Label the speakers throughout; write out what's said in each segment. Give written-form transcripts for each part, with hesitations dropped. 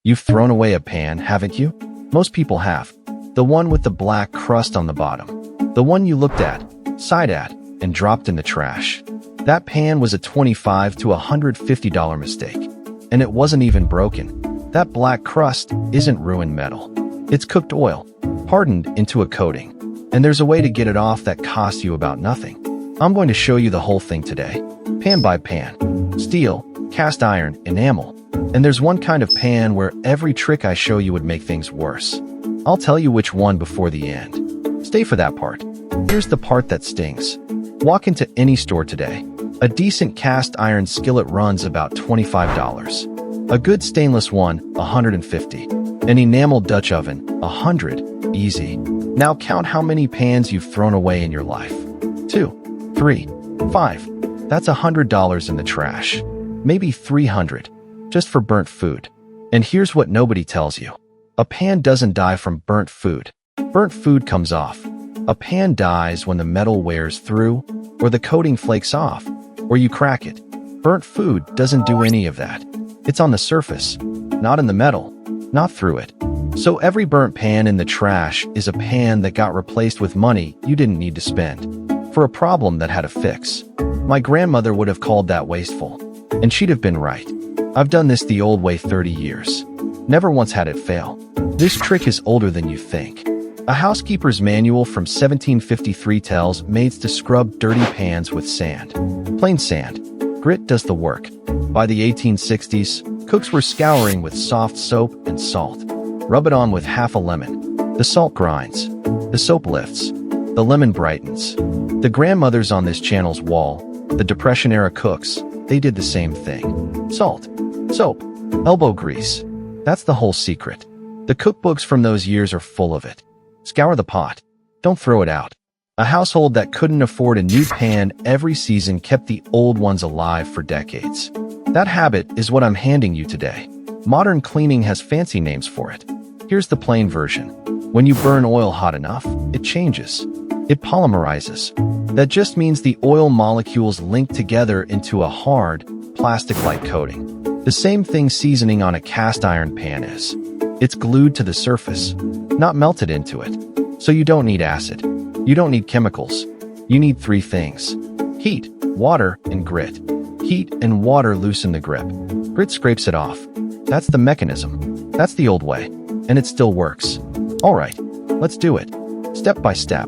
Speaker 1: You've thrown away a pan, haven't you? Most people have. The one with the black crust on the bottom. The one you looked at, sighed at, and dropped in the trash. That pan was a $25 to $150 mistake. And it wasn't even broken. That black crust isn't ruined metal. It's cooked oil, hardened into a coating. And there's a way to get it off that costs you about nothing. I'm going to show you the whole thing today. Pan by pan. Steel, cast iron, enamel. And there's one kind of pan where every trick I show you would make things worse. I'll tell you which one before the end. Stay for that part. Here's the part that stings. Walk into any store today. A decent cast iron skillet runs about $25. A good stainless one, $150. An enameled Dutch oven, $100. Easy. Now count how many pans you've thrown away in your life. 2, 3, 5. That's $100 in the trash. Maybe $300. Just for burnt food. And here's what nobody tells you. A pan doesn't die from burnt food. Burnt food comes off. A pan dies when the metal wears through, or the coating flakes off, or you crack it. Burnt food doesn't do any of that. It's on the surface, not in the metal, not through it. So every burnt pan in the trash is a pan that got replaced with money you didn't need to spend, for a problem that had a fix. My grandmother would have called that wasteful, and she'd have been right. I've done this the old way 30 years. Never once had it fail. This trick is older than you think. A housekeeper's manual from 1753 tells maids to scrub dirty pans with sand. Plain sand. Grit does the work. By the 1860s, cooks were scouring with soft soap and salt. Rub it on with half a lemon. The salt grinds. The soap lifts. The lemon brightens. The grandmothers on this channel's wall, the Depression-era cooks, they did the same thing. Salt. Soap. Elbow grease. That's the whole secret. The cookbooks from those years are full of it. Scour the pot. Don't throw it out. A household that couldn't afford a new pan every season kept the old ones alive for decades. That habit is what I'm handing you today. Modern cleaning has fancy names for it. Here's the plain version. When you burn oil hot enough, it changes. It polymerizes. That just means the oil molecules link together into a hard, plastic-like coating. The same thing seasoning on a cast iron pan is. It's glued to the surface, not melted into it. So you don't need acid. You don't need chemicals. You need 3 things. Heat, water, and grit. Heat and water loosen the grip. Grit scrapes it off. That's the mechanism. That's the old way. And it still works. All right, let's do it. Step by step.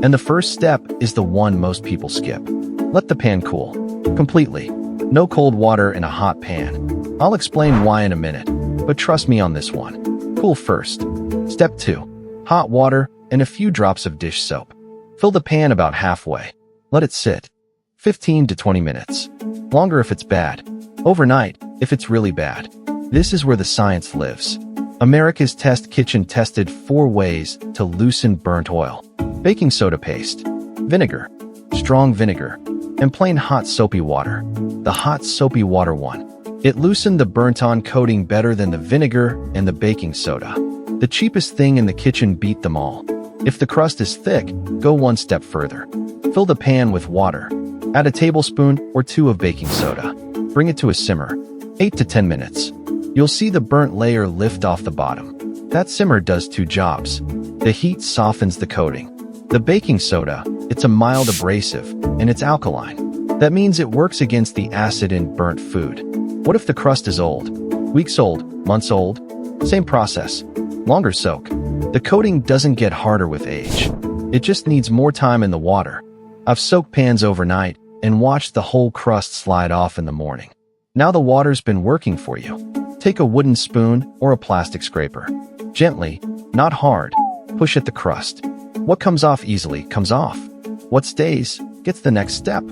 Speaker 1: And the first step is the one most people skip. Let the pan cool. Completely. No cold water in a hot pan. I'll explain why in a minute, but trust me on this one. Cool first. Step 2. Hot water and a few drops of dish soap. Fill the pan about halfway. Let it sit. 15 to 20 minutes. Longer if it's bad. Overnight if it's really bad. This is where the science lives. America's Test Kitchen tested 4 ways to loosen burnt oil. Baking soda paste, vinegar, strong vinegar, and plain hot soapy water. The hot soapy water one. It loosened the burnt-on coating better than the vinegar and the baking soda. The cheapest thing in the kitchen beat them all. If the crust is thick, go one step further. Fill the pan with water. Add a tablespoon or 2 of baking soda. Bring it to a simmer, 8 to 10 minutes. You'll see the burnt layer lift off the bottom. That simmer does 2 jobs. The heat softens the coating. The baking soda, it's a mild abrasive, and it's alkaline. That means it works against the acid in burnt food. What if the crust is old? Weeks old, months old? Same process. Longer soak. The coating doesn't get harder with age. It just needs more time in the water. I've soaked pans overnight and watched the whole crust slide off in the morning. Now the water's been working for you. Take a wooden spoon or a plastic scraper. Gently, not hard, push at the crust. What comes off easily comes off. What stays gets the next step.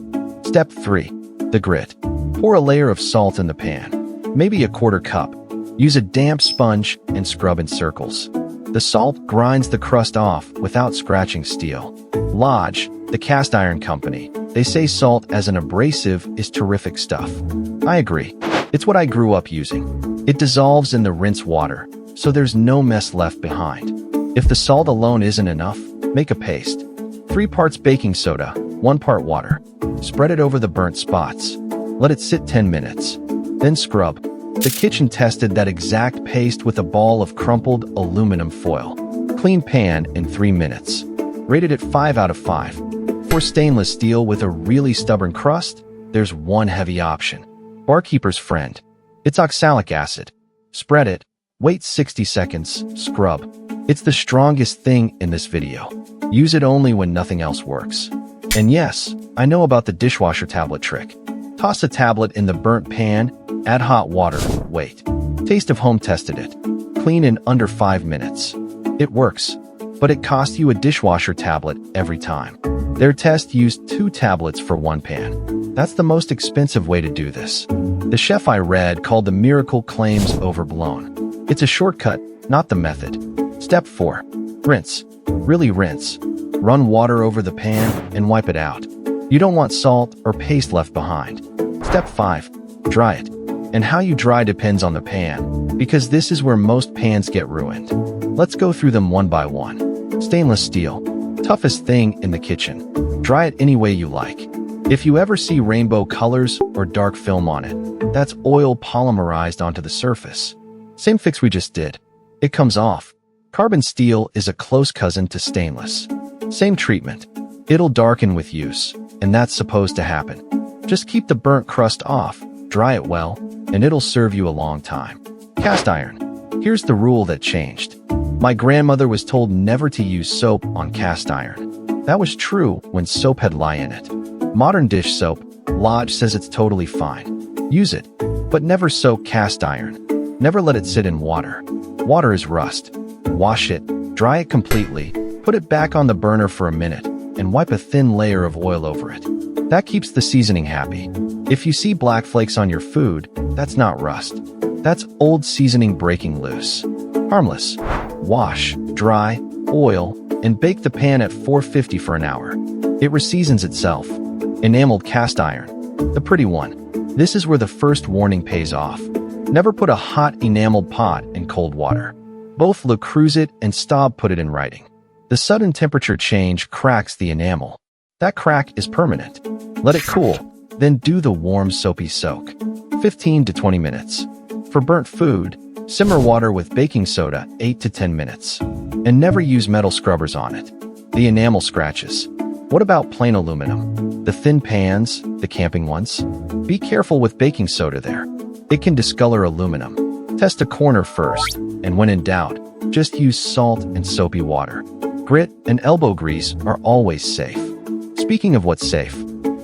Speaker 1: Step 3. The grit. Pour a layer of salt in the pan, maybe a 1/4 cup. Use a damp sponge and scrub in circles. The salt grinds the crust off without scratching steel. Lodge, the cast iron company, they say salt as an abrasive is terrific stuff. I agree. It's what I grew up using. It dissolves in the rinse water, so there's no mess left behind. If the salt alone isn't enough, make a paste. 3 parts baking soda, 1 part water. Spread it over the burnt spots. Let it sit 10 minutes. Then scrub. The kitchen tested that exact paste with a ball of crumpled aluminum foil. Clean pan in 3 minutes. Rated at 5 out of 5. For stainless steel with a really stubborn crust, there's one heavy option. Barkeeper's friend. It's oxalic acid. Spread it, wait 60 seconds, scrub. It's the strongest thing in this video. Use it only when nothing else works. And yes, I know about the dishwasher tablet trick. Toss a tablet in the burnt pan, add hot water, wait. Taste of Home tested it. Clean in under 5 minutes. It works, but it costs you a dishwasher tablet every time. Their test used 2 tablets for 1 pan. That's the most expensive way to do this. The chef I read called the miracle claims overblown. It's a shortcut, not the method. Step 4. Rinse. Really rinse. Run water over the pan and wipe it out. You don't want salt or paste left behind. Step 5. Dry it. And how you dry depends on the pan, because this is where most pans get ruined. Let's go through them one by one. Stainless steel. Toughest thing in the kitchen. Dry it any way you like. If you ever see rainbow colors or dark film on it, that's oil polymerized onto the surface. Same fix we just did. It comes off. Carbon steel is a close cousin to stainless. Same treatment. It'll darken with use, and that's supposed to happen. Just keep the burnt crust off, dry it well, and it'll serve you a long time. Cast iron. Here's the rule that changed. My grandmother was told never to use soap on cast iron. That was true when soap had lye in it. Modern dish soap, Lodge says it's totally fine. Use it, but never soak cast iron. Never let it sit in water. Water is rust. Wash it, dry it completely, put it back on the burner for a minute, and wipe a thin layer of oil over it. That keeps the seasoning happy. If you see black flakes on your food, that's not rust. That's old seasoning breaking loose. Harmless. Wash, dry, oil, and bake the pan at 450 for an hour. It reseasons itself. Enameled cast iron. The pretty one. This is where the first warning pays off. Never put a hot enameled pot in cold water. Both Le Creuset and Staub put it in writing. The sudden temperature change cracks the enamel. That crack is permanent. Let it cool, then do the warm soapy soak. 15 to 20 minutes. For burnt food, simmer water with baking soda 8 to 10 minutes. And never use metal scrubbers on it. The enamel scratches. What about plain aluminum? The thin pans, the camping ones? Be careful with baking soda there. It can discolor aluminum. Test a corner first, and when in doubt, just use salt and soapy water. Grit and elbow grease are always safe. Speaking of what's safe,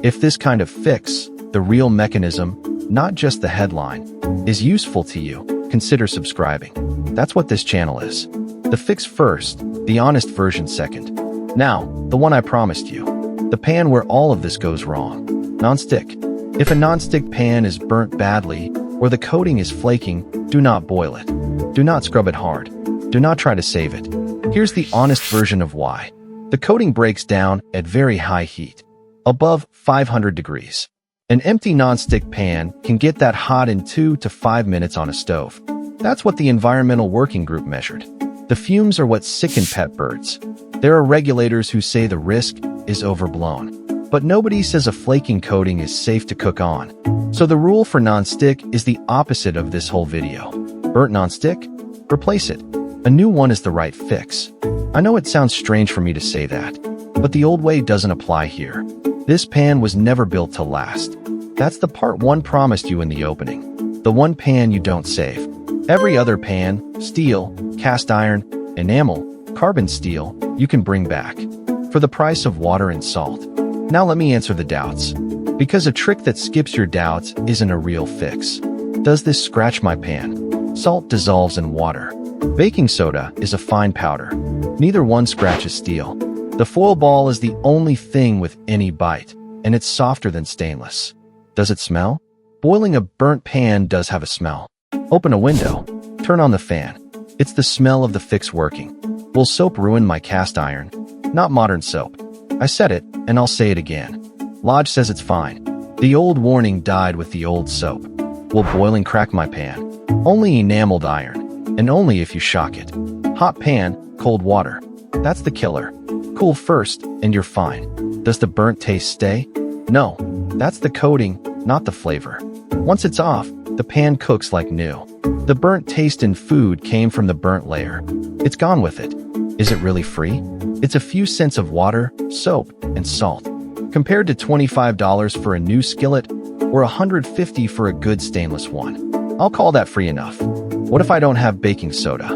Speaker 1: if this kind of fix, the real mechanism, not just the headline, is useful to you, consider subscribing. That's what this channel is. The fix first, the honest version second. Now, the one I promised you. The pan where all of this goes wrong. Non-stick. If a non-stick pan is burnt badly, or the coating is flaking, do not boil it. Do not scrub it hard. Do not try to save it. Here's the honest version of why. The coating breaks down at very high heat, above 500 degrees. An empty non-stick pan can get that hot in 2 to 5 minutes on a stove. That's what the Environmental Working Group measured. The fumes are what sicken pet birds. There are regulators who say the risk is overblown. But nobody says a flaking coating is safe to cook on. So the rule for non-stick is the opposite of this whole video. Burnt non-stick? Replace it. A new one is the right fix. I know it sounds strange for me to say that, but the old way doesn't apply here. This pan was never built to last. That's the part one promised you in the opening. The one pan you don't save. Every other pan, steel, cast iron, enamel, carbon steel, you can bring back. For the price of water and salt. Now let me answer the doubts. Because a trick that skips your doubts isn't a real fix. Does this scratch my pan? Salt dissolves in water. Baking soda is a fine powder. Neither one scratches steel. The foil ball is the only thing with any bite, and it's softer than stainless. Does it smell? Boiling a burnt pan does have a smell. Open a window. Turn on the fan. It's the smell of the fix working. Will soap ruin my cast iron? Not modern soap. I said it, and I'll say it again. Lodge says it's fine. The old warning died with the old soap. Will boiling crack my pan? Only enameled iron, and only if you shock it. Hot pan, cold water. That's the killer. Cool first, and you're fine. Does the burnt taste stay? No. That's the coating, not the flavor. Once it's off, the pan cooks like new. The burnt taste in food came from the burnt layer. It's gone with it. Is it really free? It's a few cents of water, soap, and salt. Compared to $25 for a new skillet or $150 for a good stainless one. I'll call that free enough. What if I don't have baking soda?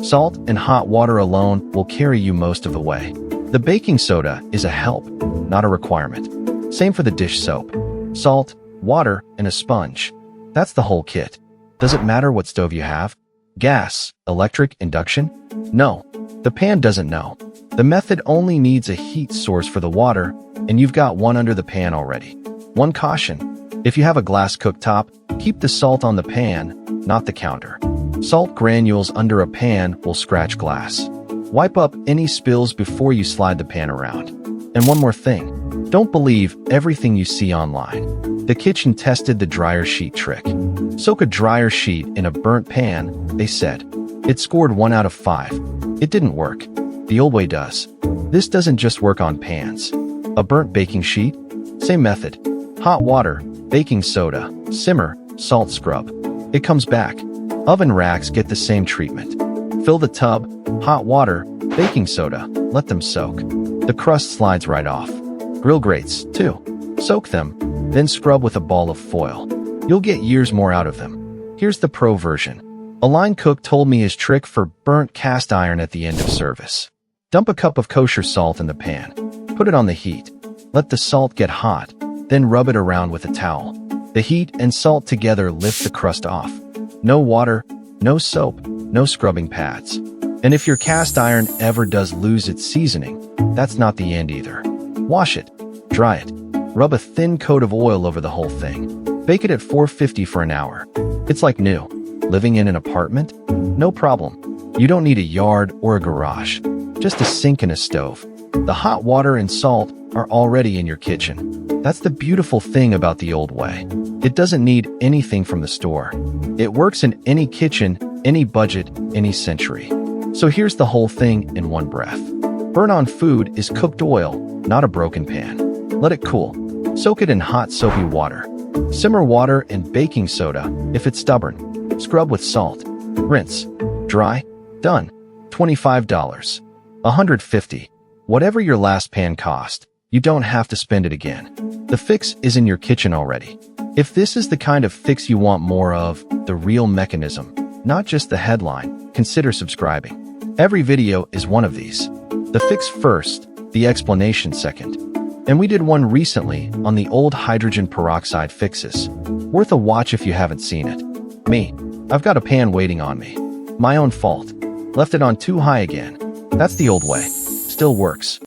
Speaker 1: Salt and hot water alone will carry you most of the way. The baking soda is a help, not a requirement. Same for the dish soap. Salt, water, and a sponge. That's the whole kit. Does it matter what stove you have? Gas, electric, induction? No, the pan doesn't know. The method only needs a heat source for the water, and you've got one under the pan already. One caution: if you have a glass cooktop, keep the salt on the pan, not the counter. Salt granules under a pan will scratch glass. Wipe up any spills before you slide the pan around. And one more thing, don't believe everything you see online. The kitchen tested the dryer sheet trick. Soak a dryer sheet in a burnt pan, they said. It scored 1 out of 5. It didn't work. The old way does. This doesn't just work on pans. A burnt baking sheet? Same method. Hot water, baking soda, simmer, salt scrub. It comes back. Oven racks get the same treatment. Fill the tub, hot water, baking soda, let them soak. The crust slides right off. Grill grates, too. Soak them, then scrub with a ball of foil. You'll get years more out of them. Here's the pro version. A line cook told me his trick for burnt cast iron at the end of service. Dump a cup of kosher salt in the pan. Put it on the heat. Let the salt get hot, then rub it around with a towel. The heat and salt together lift the crust off. No water, no soap, no scrubbing pads. And if your cast iron ever does lose its seasoning, that's not the end either. Wash it, dry it, rub a thin coat of oil over the whole thing. Bake it at 450 for an hour. It's like new. Living in an apartment? No problem. You don't need a yard or a garage. Just a sink and a stove. The hot water and salt are already in your kitchen. That's the beautiful thing about the old way. It doesn't need anything from the store. It works in any kitchen, any budget, any century. So here's the whole thing in one breath. Burn on food is cooked oil, not a broken pan. Let it cool. Soak it in hot soapy water. Simmer water and baking soda if it's stubborn. Scrub with salt. Rinse. Dry. Done. $25. $150. Whatever your last pan cost, you don't have to spend it again. The fix is in your kitchen already. If this is the kind of fix you want more of, the real mechanism, not just the headline, consider subscribing. Every video is one of these. The fix first, the explanation second. And we did one recently on the old hydrogen peroxide fixes. Worth a watch if you haven't seen it. Me, I've got a pan waiting on me. My own fault. Left it on too high again. That's the old way. Still works.